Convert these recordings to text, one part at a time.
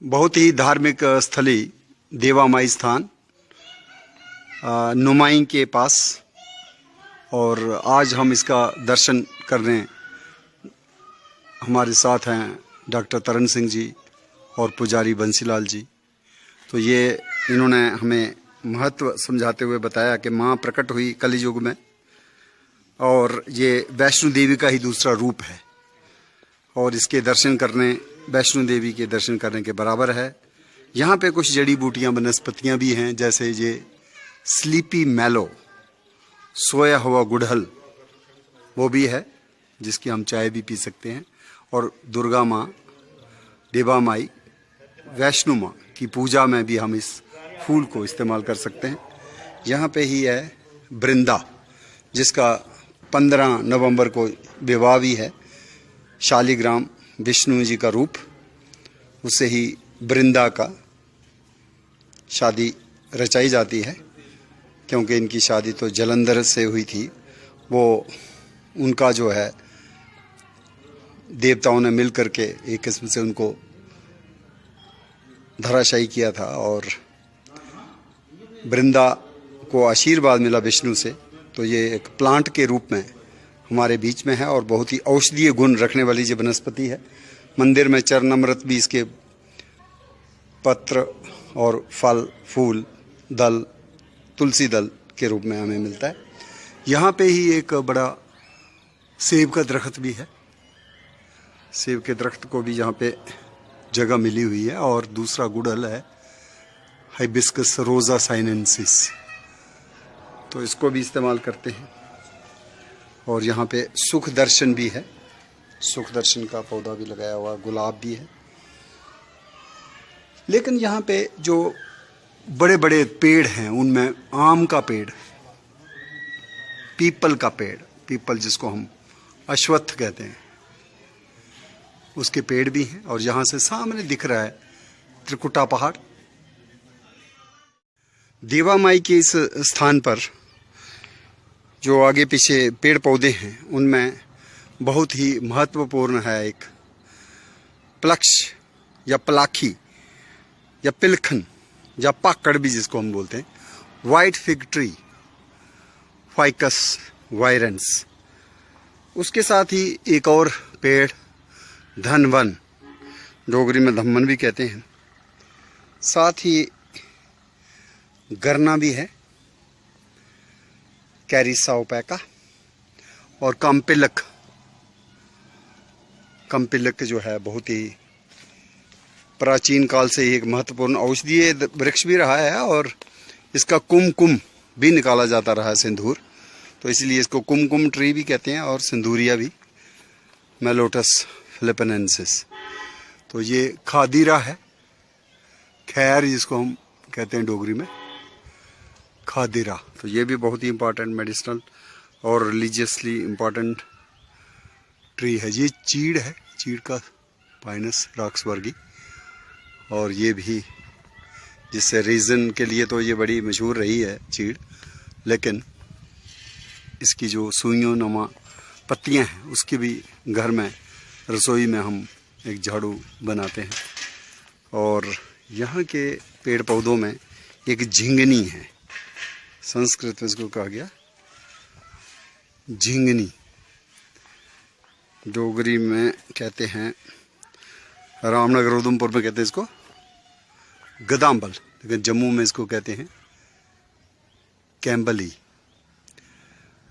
बहुत ही धार्मिक स्थली देवामाई स्थान नुमाई के पास, और आज हम इसका दर्शन करने हमारे साथ हैं डॉक्टर तरन सिंह जी और पुजारी बंसीलाल जी। तो ये इन्होंने हमें महत्व समझाते हुए बताया कि माँ प्रकट हुई कलयुग में और ये वैष्णो देवी का ही दूसरा रूप है, और इसके दर्शन करने वैष्णो देवी के दर्शन करने के बराबर है। यहाँ पे कुछ जड़ी बूटियाँ वनस्पतियाँ भी हैं, जैसे ये स्लीपी मैलो, सोया हुआ गुड़हल, वो भी है जिसकी हम चाय भी पी सकते हैं। और दुर्गा माँ, देवा माई, वैष्णो माँ की पूजा में भी हम इस फूल को इस्तेमाल कर सकते हैं। यहाँ पे ही है वृंदा, जिसका 15 नवंबर को विवाह भी है। शालिग्राम विष्णु जी का रूप, उससे ही वृंदा का शादी रचाई जाती है, क्योंकि इनकी शादी तो जलंधर से हुई थी। वो उनका जो है देवताओं ने मिल करके एक किस्म से उनको धराशायी किया था, और वृंदा को आशीर्वाद मिला विष्णु से। तो ये एक प्लांट के रूप में हमारे बीच में है और बहुत ही औषधीय गुण रखने वाली जो वनस्पति है। मंदिर में चरणामृत भी इसके पत्र और फल, फूल, दल, तुलसी दल के रूप में हमें मिलता है। यहाँ पे ही एक बड़ा सेब का दरख्त भी है। सेब के दरख्त को भी यहाँ पे जगह मिली हुई है। और दूसरा गुड़हल है हाइबिस्कस रोजा साइनेंसिस, तो इसको भी इस्तेमाल करते हैं। और यहाँ पे सुख दर्शन भी है, सुख दर्शन का पौधा भी लगाया हुआ, गुलाब भी है। लेकिन यहाँ पे जो बड़े बड़े पेड़ हैं उनमें आम का पेड़, पीपल का पेड़, पीपल जिसको हम अश्वत्थ कहते हैं, उसके पेड़ भी हैं। और यहाँ से सामने दिख रहा है त्रिकुटा पहाड़। देवा माई के इस स्थान पर जो आगे पीछे पेड़ पौधे हैं उनमें बहुत ही महत्वपूर्ण है एक प्लक्ष या पलाखी या पिलखन या पाकड़ भी जिसको हम बोलते हैं, वाइट फिग ट्री, फाइकस वायरेंस। उसके साथ ही एक और पेड़ धनवन, डोगरी में धम्मन भी कहते हैं। साथ ही गरना भी है, कैरिसाओपैका, और कंपिलक। कंपिलक जो है बहुत ही प्राचीन काल से एक महत्वपूर्ण औषधीय वृक्ष भी रहा है, और इसका कुमकुम भी निकाला जाता रहा है, सिंदूर। तो इसलिए इसको कुमकुम ट्री भी कहते हैं, और सिंदूरिया भी, मेलोटस फिलिपिनेंसिस। तो ये खादिरा है, खैर जिसको हम कहते हैं डोगरी में, खादिरा। तो ये भी बहुत ही इम्पोर्टेंट मेडिसिनल और रिलीजियसली इम्पोर्टेंट ट्री है। ये चीड़ है, चीड़ का पाइनस रॉक्सबर्गी, और ये भी जिससे रीज़न के लिए तो ये बड़ी मशहूर रही है चीड़, लेकिन इसकी जो सुइयों नुमा पत्तियां हैं उसकी भी घर में, रसोई में हम एक झाड़ू बनाते हैं। और यहाँ के पेड़ पौधों में एक झिंगनी है, संस्कृत में इसको कहा गया झिंगनी, डोगरी में कहते हैं, रामनगर उधमपुर में कहते हैं इसको गदाम्बल, लेकिन जम्मू में इसको कहते हैं कैम्बली,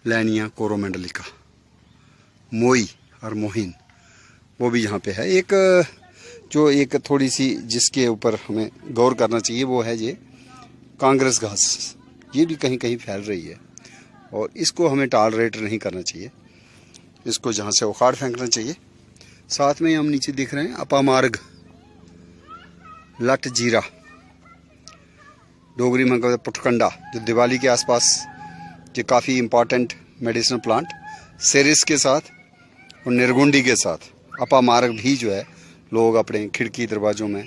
लैनिया कोरोमेंडलिका। मोई और मोहिन वो भी यहाँ पे है। एक जो एक थोड़ी सी जिसके ऊपर हमें गौर करना चाहिए वो है ये कांग्रेस घास। ये भी कहीं कहीं फैल रही है, और इसको हमें टॉलरेट नहीं करना चाहिए, इसको जहाँ से उखाड़ फेंकना चाहिए। साथ में हम नीचे देख रहे हैं अपामार्ग, लट जीरा, डोगरी में कहते हैं पुटकंडा, जो दिवाली के आसपास ये काफ़ी इम्पॉर्टेंट मेडिसिनल प्लांट, सेरिस के साथ और निरगुंडी के साथ अपामार्ग भी जो है लोग अपने खिड़की दरवाज़ों में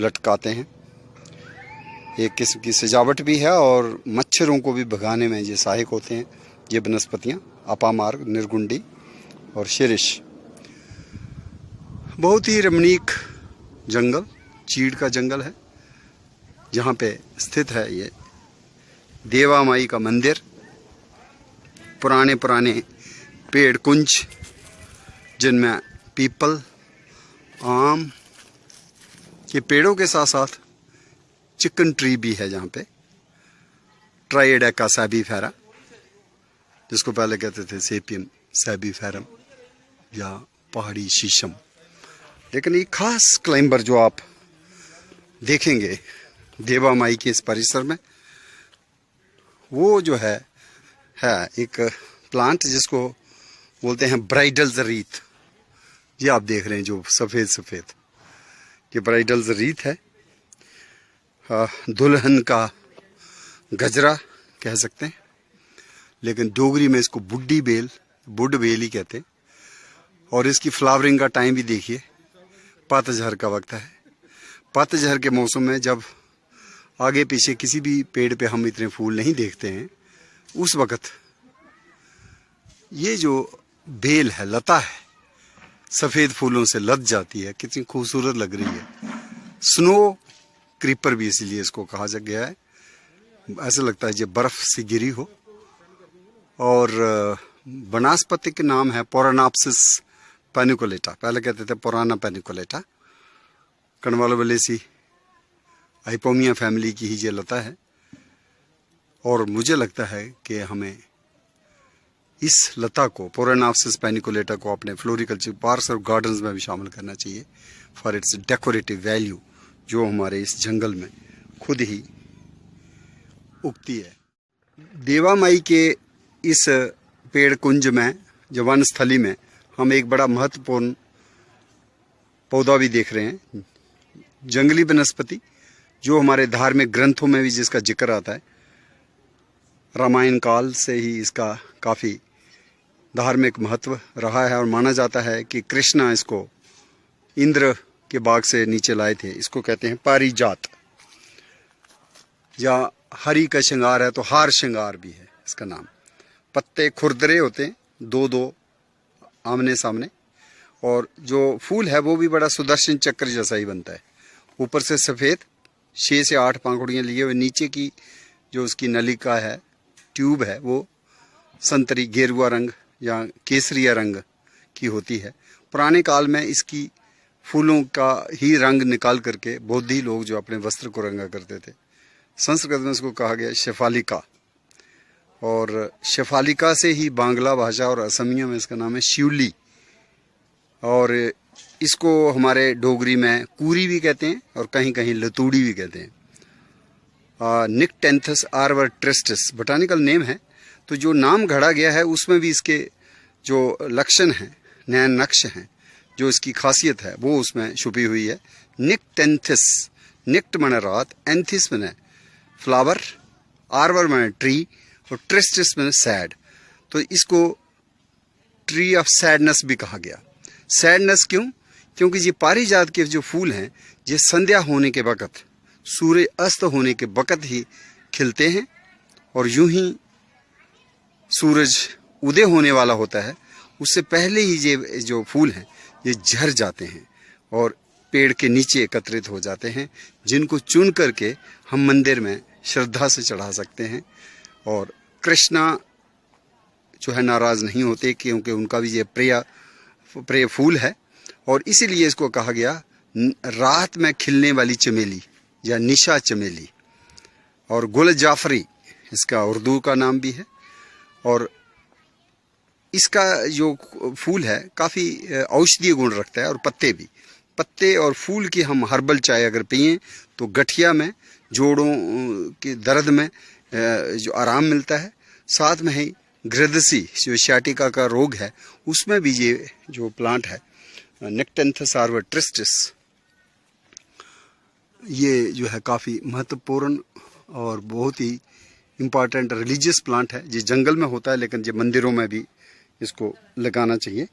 लटकाते हैं। एक किस्म की सजावट भी है, और मच्छरों को भी भगाने में ये सहायक होते हैं ये वनस्पतियाँ, अपामार्ग, निरगुंडी और शिरिश। बहुत ही रमणीक जंगल, चीड़ का जंगल है जहाँ पे स्थित है ये देवा माई का मंदिर। पुराने पुराने पेड़ कुंज जिनमें पीपल, आम के पेड़ों के साथ साथ चिकन ट्री भी है जहाँ पे, ट्राइडेका सैबीफेरा, जिसको पहले कहते थे सेपियम सैबीफेरम या पहाड़ी शीशम। लेकिन एक खास क्लाइंबर जो आप देखेंगे देवा माई के इस परिसर में, वो जो है एक प्लांट जिसको बोलते हैं ब्राइडल ज़रीत। ये आप देख रहे हैं जो सफ़ेद सफ़ेद, ये ब्राइडल ज़रीत है। दुल्हन का गजरा कह सकते हैं, लेकिन डोगरी में इसको बुड्डी बेल, बुड बेल ही कहते हैं। और इसकी फ्लावरिंग का टाइम भी देखिए, पतझड़ का वक्त है। पतझड़ के मौसम में जब आगे पीछे किसी भी पेड़ पे हम इतने फूल नहीं देखते हैं, उस वक्त ये जो बेल है, लता है, सफ़ेद फूलों से लद जाती है, कितनी खूबसूरत लग रही है। स्नो क्रीपर भी इसीलिए इसको कहा जा गया है। ऐसा लगता है ये बर्फ़ से गिरी हो। और वनस्पति के नाम है पोरानाप्सिस पैनिकुलेटा, पहले कहते थे पुराना पैनिकुलेटा। कणवालोबेलेसी आइपोमिया फैमिली की ही ये लता है। और मुझे लगता है कि हमें इस लता को, पोरानाप्सिस पैनिकुलेटा को, अपने फ्लोरिकल्चर पार्क्स और गार्डन्स में भी शामिल करना चाहिए फॉर इट्स डेकोरेटिव वैल्यू, जो हमारे इस जंगल में खुद ही उगती है। देवा माई के इस पेड़ कुंज में, जो वन स्थली में, हम एक बड़ा महत्वपूर्ण पौधा भी देख रहे हैं, जंगली वनस्पति, जो हमारे धार्मिक ग्रंथों में भी जिसका जिक्र आता है। रामायण काल से ही इसका काफ़ी धार्मिक महत्व रहा है और माना जाता है कि कृष्णा इसको इंद्र के बाग से नीचे लाए थे। इसको कहते हैं पारिजात, या हरि का श्रृंगार है तो हार श्रृंगार भी है इसका नाम। पत्ते खुरदरे होते हैं, दो दो आमने सामने, और जो फूल है वो भी बड़ा सुदर्शन चक्र जैसा ही बनता है। ऊपर से सफ़ेद 6 से 8 पंखुड़ियाँ लिए हुए, नीचे की जो उसकी नलिका है, ट्यूब है, वो संतरी गेरुआ रंग या केसरिया रंग की होती है। पुराने काल में इसकी फूलों का ही रंग निकाल करके बौद्धि लोग जो अपने वस्त्र को रंगा करते थे। संस्कृत में इसको कहा गया शेफालिका, और शेफालिका से ही बांग्ला भाषा और असमिया में इसका नाम है शिवली। और इसको हमारे डोगरी में कूरी भी कहते हैं और कहीं कहीं लतूड़ी भी कहते हैं। निक्टेंथस आर्वर ट्रिस्टिस बोटानिकल नेम है, तो जो नाम घड़ा गया है उसमें भी इसके जो लक्षण हैं, नैन नक्श हैं, जो इसकी खासियत है, वो उसमें छुपी हुई है। निक्टेंथस, निक्ट माने रात, एंथिस माने फ्लावर, आर्वर माने ट्री, और ट्रिस्टिस माने सैड। तो इसको ट्री ऑफ सैडनेस भी कहा गया। सैडनेस क्यों? क्योंकि ये पारिजात के जो फूल हैं, ये संध्या होने के वक़्त, सूर्य अस्त होने के वक़्त ही खिलते हैं, और यूं ही सूरज उदय होने वाला होता है, उससे पहले ही ये जो फूल हैं ये झड़ जाते हैं और पेड़ के नीचे एकत्रित हो जाते हैं, जिनको चुन करके हम मंदिर में श्रद्धा से चढ़ा सकते हैं। और कृष्णा जो है नाराज़ नहीं होते, क्योंकि उनका भी ये प्रिय फूल है, और इसीलिए इसको कहा गया रात में खिलने वाली चमेली या निशा चमेली। और गुल जाफरी इसका उर्दू का नाम भी है। और इसका जो फूल है काफ़ी औषधीय गुण रखता है, और पत्ते भी, पत्ते और फूल की हम हर्बल चाय अगर पिएं तो गठिया में, जोड़ों के दर्द में जो आराम मिलता है। साथ में ही घृदसी जो सियाटिका का रोग है, उसमें भी ये जो प्लांट है निक्टेंथस आर्वर ट्रिस्टिस, ये जो है काफ़ी महत्वपूर्ण और बहुत ही इम्पॉर्टेंट रिलीजियस प्लांट है। ये जंगल में होता है, लेकिन ये मंदिरों में भी इसको लगाना चाहिए।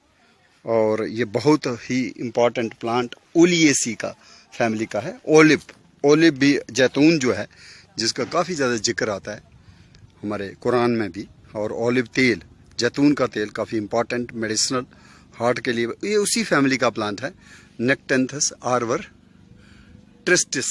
और ये बहुत ही इम्पॉर्टेंट प्लांट ओलिएसी का फैमिली का है। ओलिव भी जैतून जो है, जिसका काफ़ी ज़्यादा जिक्र आता है हमारे कुरान में भी। और ओलिव तेल, जैतून का तेल काफ़ी इम्पॉर्टेंट मेडिसिनल, हार्ट के लिए, ये उसी फैमिली का प्लांट है, निक्टेंथस आर्वर ट्रिस्टिस